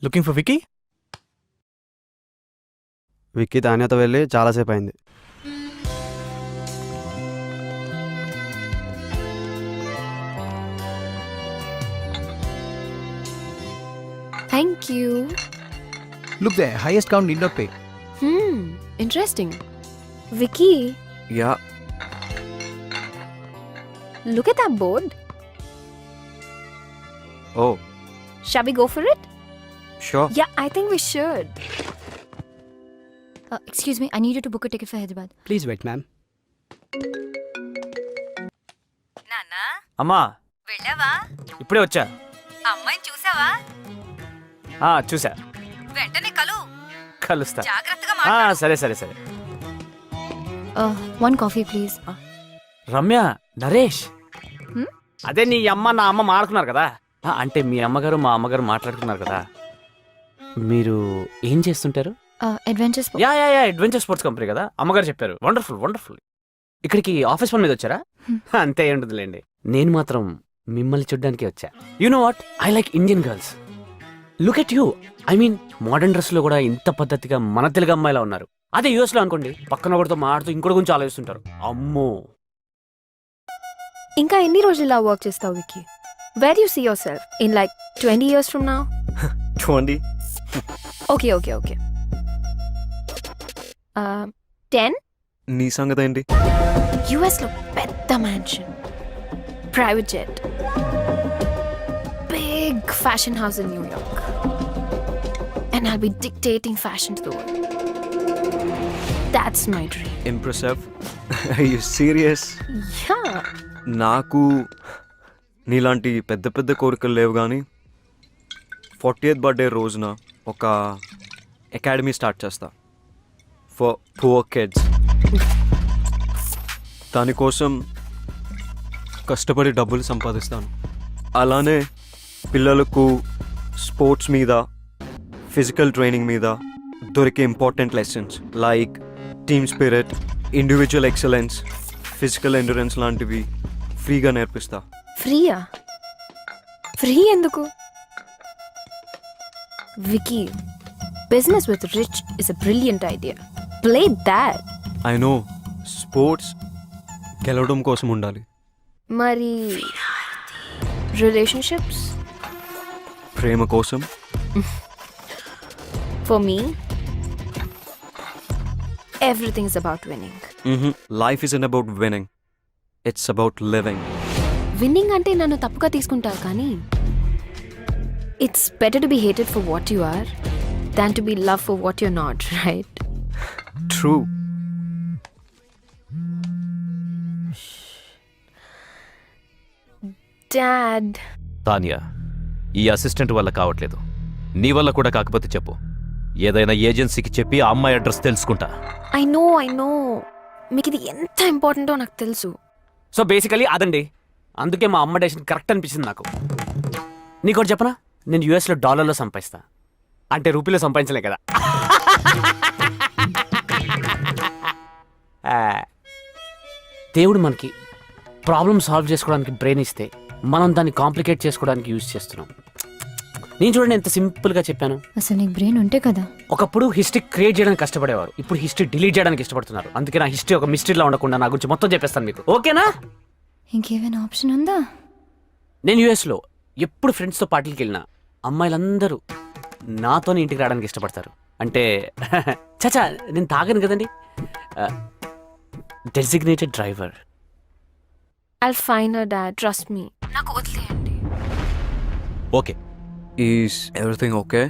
Looking for Vicky. Vicky తాన్యతో వెళ్ళి చాలాసేపు అయింది. Thank you. Look there, highest count need not pay. Interesting. Vicky, yeah look at that board. Oh Shall we go for it? Sure. Yeah, I think we should. Excuse me, I need you to book a ticket for Hyderabad. Please wait, ma'am. నాన్నా అమ్మా వెళ్ళావా? ఇప్పుడే వచ్చా. అమ్మాయిని చూసావా? చూసా. వెంటనే కలుస్తా. జాగ్రత్తగా మాట్లాడు. సరే సరే సరే. One coffee, please. Ramya, Naresh, Hmm? అదే నీ అమ్మ నా అమ్మ మాట్లాడుకున్నారు కదా. అంటే మీ అమ్మగారు మా అమ్మగారు మాట్లాడుకున్నారు కదా. మీరు ఏం చేస్తుంటారు? Adventure sport. Yeah yeah yeah adventure sports company కదా, అమ్మగారు చెప్పారు. Wonderful wonderful. ఇక్కడికి ఆఫీస్ పని మీద వచ్చారా? అంతే ఉండదులేండి. నేను మాత్రం మిమ్మల్ని చూడ్డానికి వచ్చా. You know what, I like Indian girls. Look at you. I mean modern dress లో కూడా ఇంత పద్ధతిగా మన తెలుగు అమ్మాయిలా ఉన్నారు. అదే యూఎస్ లో అనుకోండి, పక్కన ఒకటితో మాడుతూ ఇంకోటి గురించి ఆలోచిస్తుంటారు. అమ్మో. ఇంకా ఎన్ని రోజులు ఇలా వర్క్ చేస్తావు Vicky? Where do you see yourself? In like 20 years from now? 20. Okay. 10? నీ సంగతి ఏంటి? US లో పెద్ద mansion, private jet, big fashion house in న్యూయార్క్, and I'll be dictating fashion to the world. That's my dream. Impressive. You serious? Yeah. నాకు నీలాంటి పెద్ద పెద్ద కోరికలు లేవు, కానీ 40th బర్త్డే రోజున ఒక అకాడమీ స్టార్ట్ చేస్తా ఫర్ పువర్ కిడ్స్. దానికోసం కష్టపడి డబ్బులు సంపాదిస్తాను. అలానే పిల్లలకు స్పోర్ట్స్ మీద, ఫిజికల్ ట్రైనింగ్ మీద దొరికే important lessons like team spirit, individual excellence, physical endurance లాంటివి ఫ్రీగా నేర్పిస్తా. ఫ్రీయా? ఫ్రీ ఎందుకు? Vicky, business with rich is a brilliant idea. Play that. I know, sports గెలవడం కోసం ఉండాలి. మరి relationships? ప్రేమ కోసం. For me, everything is about winning. Life is about winning, it's about living. Winning అంటే నన్ను తప్పుగా తీసుకుంటావు, కానీ it's better to be hated for what you are than to be love for what you not, right? True. Dad, Tania, ఈ assistant వల్ల కావట్లేదు. నీ వల్ల కూడా కాకపోతే చెప్పు, ఏదైనా ఏజెన్సీకి చెప్పి ఆ అమ్మాయి అడ్రస్ తెలుసుకుంటా. ఐ నో మీకు ఇది ఎంత ఇంపార్టెంటో నాకు తెలుసు. సో బేసికలీ అదండి. అందుకే మా అమ్మ డెసిషన్ కరెక్ట్ అనిపించింది నాకు. నీకోటి చెప్పనా, నేను యూఎస్లో డాలర్లో సంపాదిస్తా, అంటే రూపీలో సంపాదించలే కదా. దేవుడు మనకి ప్రాబ్లమ్ సాల్వ్ చేసుకోవడానికి బ్రెయిన్ ఇస్తే మనం దాన్ని కాంప్లికేట్ చేసుకోవడానికి యూజ్ చేస్తున్నాం. నేను చూడండి ఎంత సింపుల్గా చెప్పాను. అసలు నీకు బ్రెయిన్ ఉంటే కదా. ఒకప్పుడు హిస్టరీ క్రియేట్ చేయడానికి కష్టపడేవారు, ఇప్పుడు హిస్టరీ డిలీట్ చేయడానికి ఇష్టపడుతున్నారు. అందుకే నా హిస్టరీ ఒక మిస్టరీలా ఉండకుండా నా గురించి మొత్తం చెప్పేస్తాను మీకు, ఓకేనా? ఇంకేమైనా ఆప్షన్ ఉందా? నేను యూఎస్లో ఎప్పుడు ఫ్రెండ్స్తో పార్టీకి వెళ్ళినా అమ్మాయిలందరూ నాతోనే ఇంటికి రావడానికి ఇష్టపడతారు. అంటే చచా, నేను తాగను కదండి. Designated driver. I'll find her, dad, trust me. నాకు వదిలేయండి. Okay, is everything okay?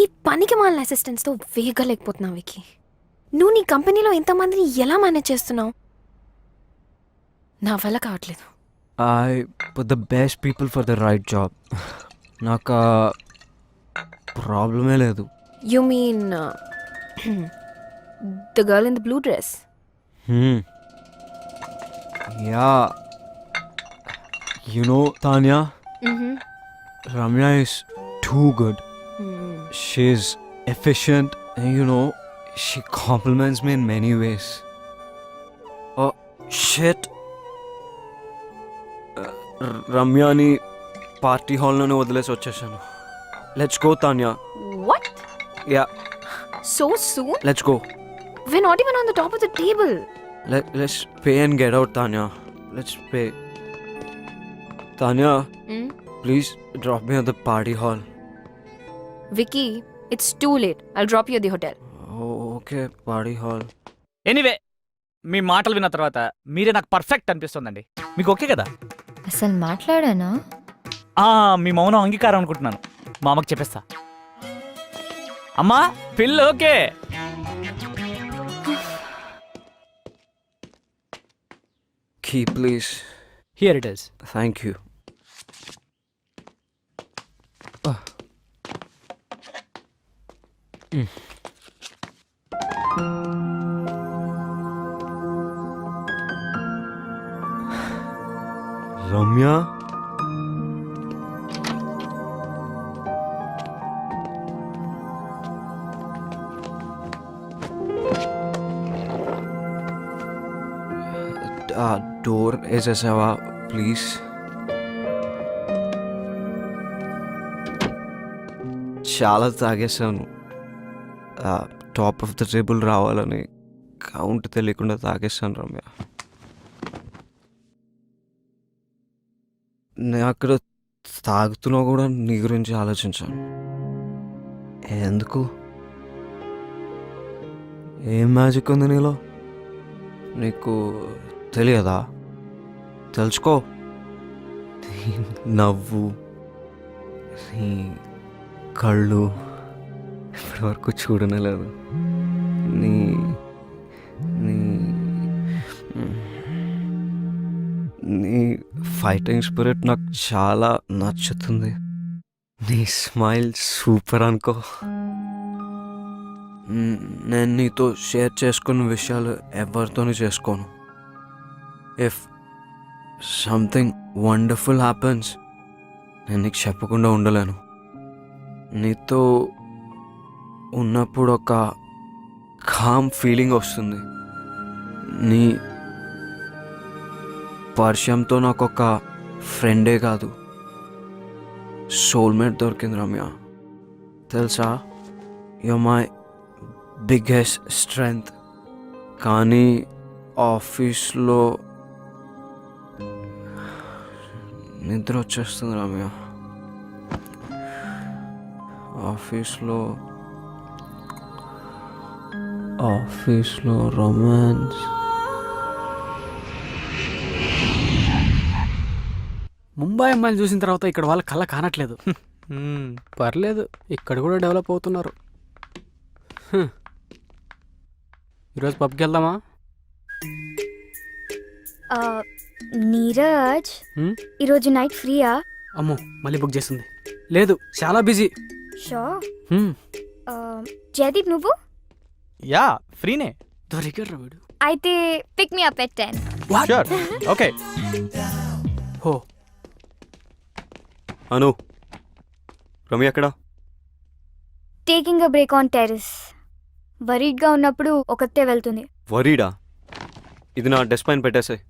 ఈ పనికి మాలిన అసిస్టెంట్స్తో వేగలేకపోతున్నావు విక్కీ. నువ్వు నీ కంపెనీలో ఎంతమందిని ఎలా మేనేజ్ చేస్తున్నావు? నా వల్ల కావట్లేదు. I put the best people for the right job. నాకు ప్రాబ్లమే లేదు. You mean the girl in the blue dress? Yeah, you know Tanya, Mm-hmm. Ramya is too good. She's efficient and you know, she compliments me in many ways. Oh shit. రమ్యాని party హాల్లోనే వదిలేసి వచ్చేసాను. Let's go, Tanya. What? Yeah, So soon? let's go. We're not even on the top of the table. Let's pay and get out, Tanya. Let's pay. Tanya, Hmm? please drop me at the party hall. Vicky, it's too late. I'll drop you at the hotel. Oh, okay, party hall. Anyway మీ మాటలు విన్న తర్వాత మీరే నాకు perfect అనిపిస్తుందండి. మీకు okay కదా? అసలు మాట్లాడానా? మీ మౌనం అంగీకారం అనుకుంటున్నాను. మా అమ్మకి చెప్పేస్తా. అమ్మా పిల్ల okay. Key, please. Here it is. Thank you. Ramya? Door వేసేసావా ప్లీజ్? చాలా తాగేసాను. టాప్ ఆఫ్ ద టేబుల్ రావాలని కౌంట్ తెలియకుండా తాగేసాను రమ్య. నేను అక్కడ తాగుతున్నా కూడా నీ గురించి ఆలోచించాను. ఎందుకు? ఏం మ్యాజిక్ ఉంది నీలో? నీకు తెలియదా? తెలుసుకో. నీ నవ్వు, నీ కళ్ళు ఇప్పటివరకు చూడనే లేదు. నీ నీ నీ ఫైటింగ్ స్పిరిట్ నాకు చాలా నచ్చుతుంది. నీ స్మైల్ సూపర్ అనుకో. నేను నీతో షేర్ చేసుకున్న విషయాలు ఎవరితోనూ చేసుకోను. ఇఫ్ సంథింగ్ వండర్ఫుల్ హ్యాపెన్స్ నేను నీకు చెప్పకుండా ఉండలేను. నీతో ఉన్నప్పుడు ఒక కామ్ ఫీలింగ్ వస్తుంది. నీ పరిచయంతో నాకు ఒక ఫ్రెండే కాదు, సోల్మేట్ దొరికింది రమ్య. తెలుసా, యు మై బిగ్గెస్ట్ స్ట్రెంగ్త్. కానీ ఆఫీస్లో నిద్ర వచ్చేస్తుంది రమ్య. ఆఫీస్లో రొమాన్స్. ముంబై అమ్మాయిలు చూసిన తర్వాత ఇక్కడ వాళ్ళ కళ్ళ కానట్లేదు. పర్లేదు, ఇక్కడ కూడా డెవలప్ అవుతున్నారు. ఈరోజు పబ్కి వెళ్దామా? నీరజ్, హ్మ్? ఈరోజు నైట్ ఫ్రీయా? అమ్మో, మళ్ళీ బుక్ చేస్తుంది. లేదు, చాలా బిజీ. షో. జయదీప్, నువ్వు? యా ఫ్రీనే. దొరికారు వీడు. అయితే pick me up at 10. Sure okay. హో, అను, రమ్య ఎక్కడ? Taking a break on terrace. వరీడ్గా ఉన్నప్పుడు ఒకతే వెళ్తుంది. వరీడా? ఇది నా డెస్క్ పైన పెట్టేసాయి.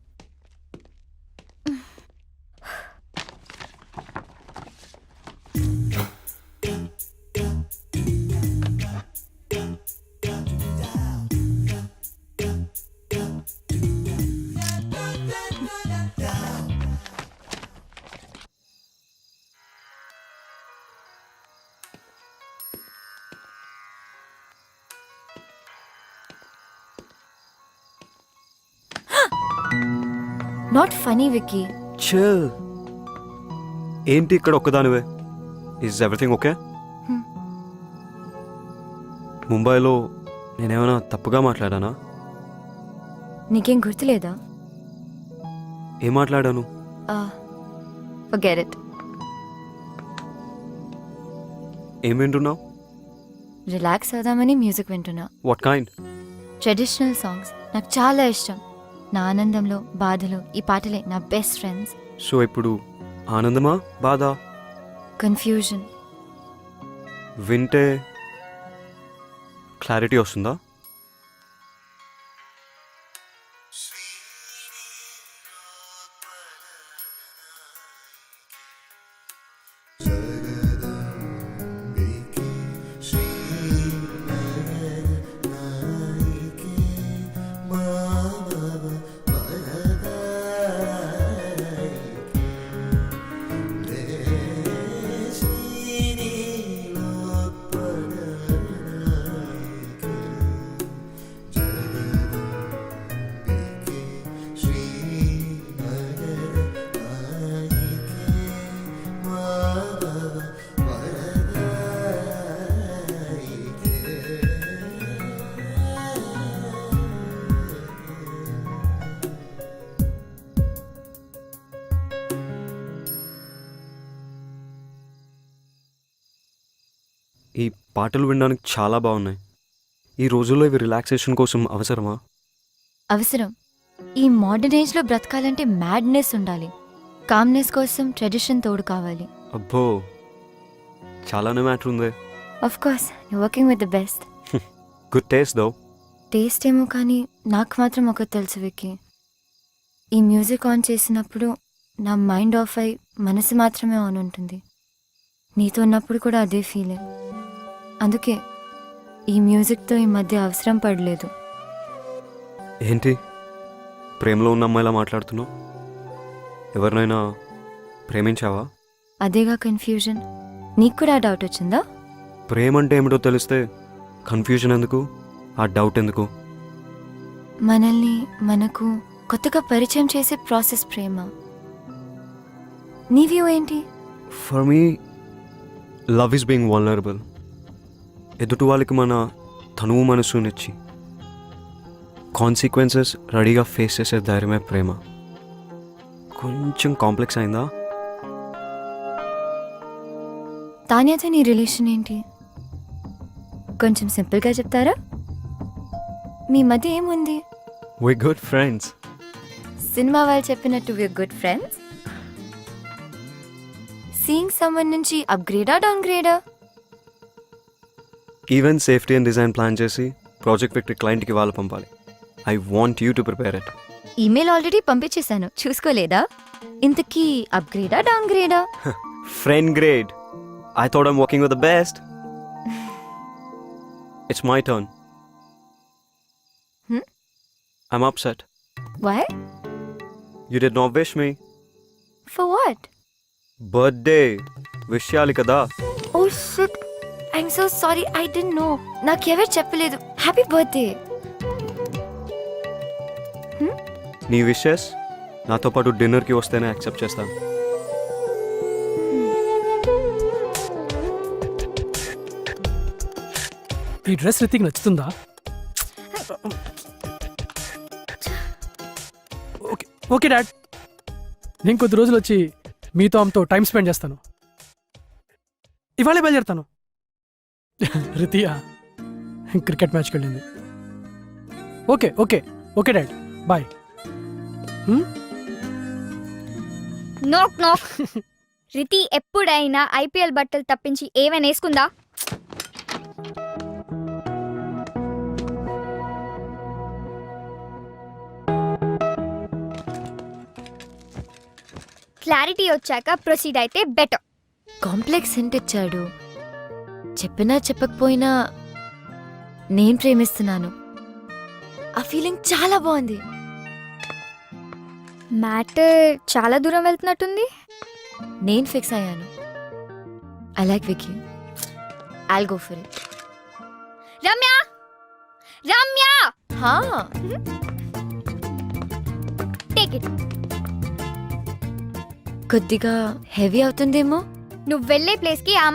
Not funny Vicky. చిల్. ఏంటి ఇక్కడ ఒక్కదానివే? Is everything okay? ముంబైలో నేనేమైనా తప్పుగా మాట్లాడానా? నీకేం గుర్తులేదా? ఏం మాట్లాడాను? Forget it. ఏం వింటున్నావు? రిలాక్స్ అవుదామని మ్యూజిక్ వింటున్నా. What kind? ట్రెడిషనల్ సాంగ్స్ నాకు చాలా ఇష్టం. నా ఆనందంలో, బాధలో ఈ పాటలే నా బెస్ట్ ఫ్రెండ్స్. సో ఇప్పుడు ఆనందమా, బాధ? కన్ఫ్యూజన్. వింటే క్లారిటీ వస్తుందా? ఈ పాటలు వినడానికి చాలా బాగున్నాయి. ఈ రోజుల్లో ఇవి రిలాక్సేషన్ కోసం అవసరమా? అవసరం. ఈ మోడర్న్ ఏజ్లో బ్రతకాలంటే మ్యాడ్నెస్ ఉండాలి. కామ్నెస్ కోసం ట్రెడిషన్ తోడు కావాలి. అబ్బో, చాలానే మ్యాటర్ ఉంది. Of course you working with the best. Good taste though. Taste ఏమో కానీ నాకు మాత్రం ఒకటి తెలుసు విక్కీ. ఈ మ్యూజిక్ ఆన్ చేసినప్పుడు నా మైండ్ ఆఫ్ అయి మనసు మాత్రమే ఆన్ ఉంటుంది. నీతో ఉన్నప్పుడు కూడా అదే ఫీలింగ్. అందుకే ఈ మ్యూజిక్తో ఈ మధ్య అవసరం పడలేదు. ఏంటి ప్రేమలో ఉన్న అమ్మాయిలా మాట్లాడుతున్నావు? ఎవరినైనా ప్రేమించావా? అదేగా కన్ఫ్యూజన్. నీకు కూడా ఆ డౌట్ వచ్చిందా? ప్రేమ అంటే ఏమిటో తెలిస్తే కన్ఫ్యూజన్ ఎందుకు, ఆ డౌట్ ఎందుకు? మనల్ని మనకు కొత్తగా పరిచయం చేసే ప్రాసెస్ ప్రేమ. నీ వ్యూ ఏంటి? For me love is being vulnerable. ఎదుటి వాళ్ళకి మన తనువు మనసునిచ్చి కాన్సిక్వెన్సెస్ రెడీగా ఫేస్ చేసే ధైర్యమే ప్రేమ. కొంచెం కాంప్లెక్స్ అయిందా? తాన్యాతో నీ రిలేషన్ ఏంటి? కొంచెం సింపుల్గా చెప్తారా? మీ మధ్య ఏముంది? We good friends. సినిమా వాళ్ళు చెప్పినట్టు we're good friends. Seeing someone నుంచి అప్గ్రేడా డౌన్గ్రేడా? Event safety and design plan చేసి ప్రాజెక్ట్ విక్టరీ క్లయింట్కి వాళ్ళు పంపాలి. I want you to prepare it. Email already పంపించేశాను, చూసుకోలేదా? ఇంతకీ అప్గ్రేడా డౌన్గ్రేడా? Friend grade. I thought I'm working with the best. It's my turn. I'm upset. Why? You did not wish me. For what? Birthday. Wish cheyali kada. Oh shit. I'm so sorry. I didn't know. నాకెవరు చెప్పలేదు. Happy birthday. నీ wishes నాతో పాటు డిన్నర్కి వస్తేనే accept చేస్తాను. ఈ dress Ritik నచ్చుతుందా? ఓకే ఓకే డాడ్, నేను కొద్ది రోజులు వచ్చి మీతో ఆమెతో టైం స్పెండ్ చేస్తాను. ఇవాళే బయలుదేరుతాను. రితియా క్రికెట్ మ్యాచ్కి వెళ్ళింది. Okay okay okay dad, bye. Knock knock. Riti ఎప్పుడైనా ఐపీఎల్ బట్టలు తప్పించి ఏమైనా వేసుకుందా? క్లారిటీ వచ్చాక ప్రొసీడ్ అయితే బెటర్. కాంప్లెక్స్ హింట్ ఇచ్చాడు. చెప్పినా చెప్పకపోయినా నేను ప్రేమిస్తున్నాను. ఆ ఫీలింగ్ చాలా బాగుంది. మ్యాటర్ చాలా దూరం వెళ్తున్నట్టుంది. నేను ఫిక్స్ అయ్యాను. I like Vicky. I'll go for it. Ramya Ramya హా, టేక్ ఇట్. కొద్దిగా హెవీ అవుతుందేమో. నువ్వు వెళ్ళే ప్లేస్కి ఆ